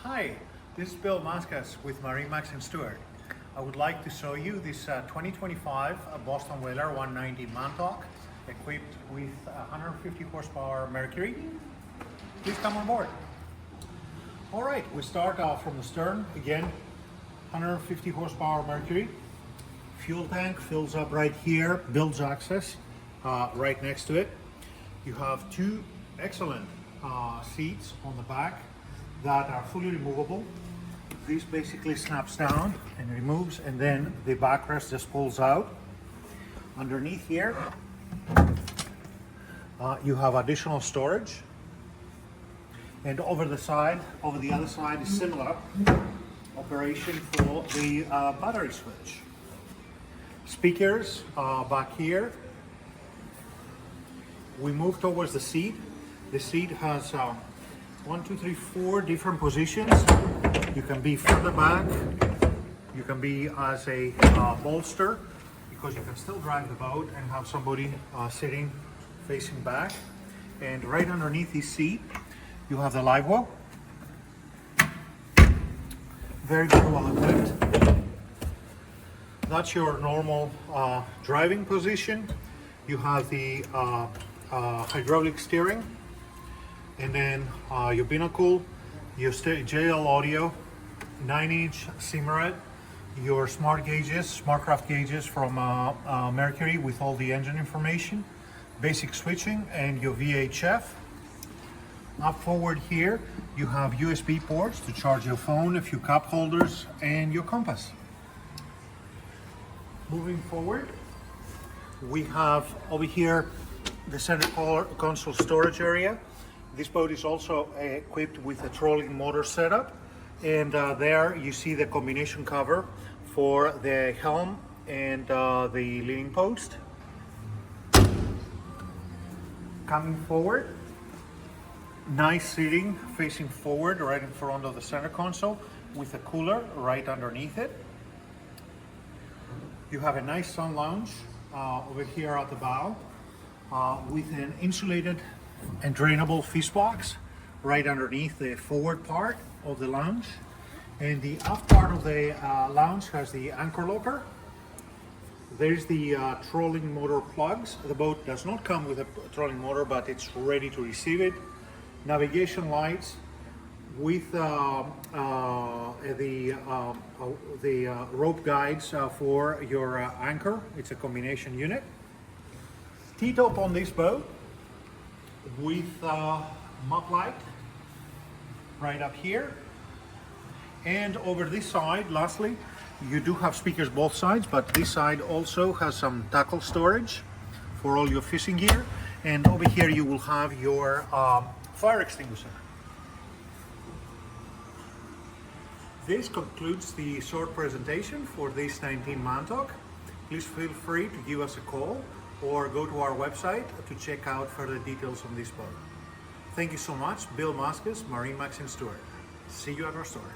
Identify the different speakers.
Speaker 1: Hi, this is Bill Mascas with MarineMax and Stuart. I would like to show you this 2025 Boston Whaler 190 Montauk equipped with 150 horsepower Mercury. Please come on board. All right, we start from the stern. Again, 150 horsepower Mercury. Fuel tank fills up right here, bilge access right next to it. You have two excellent seats on the back that are fully removable. This basically snaps down and removes, and then the backrest just pulls out. Underneath here, you have additional storage. And over the other side is similar operation for the battery switch. Speakers back here. We move towards the seat. The seat has 4 different positions. You can be further back. You can be as a bolster, because you can still drive the boat and have somebody sitting facing back. And right underneath this seat, you have the live well. Very good, well equipped. That's your normal driving position. You have the hydraulic steering, and then your binnacle, your JL audio, 9-inch Simrad, your smartcraft gauges from Mercury with all the engine information, basic switching, and your VHF. Up forward here, you have USB ports to charge your phone, a few cup holders, and your compass. Moving forward, we have over here the center console storage area. This boat is also equipped with a trolling motor setup, and there you see the combination cover for the helm and the leaning post. Coming forward, nice seating facing forward right in front of the center console with a cooler right underneath it. You have a nice sun lounge over here at the bow with an insulated and drainable fish box right underneath the forward part of the lounge. And the aft part of the lounge has the anchor locker. There's the trolling motor plugs. The boat does not come with a trolling motor, but it's ready to receive it. Navigation lights with the rope guides for your anchor. It's a combination unit. T-top on this boat with mop light right up here. And over this side, lastly, you do have speakers both sides, but this side also has some tackle storage for all your fishing gear. And over here you will have your fire extinguisher. This concludes the short presentation for this 19 Montauk. Please feel free to give us a call or go to our website to check out further details on this boat. Thank you so much. Bill Mascas, MarineMax and Stuart. See you at our store.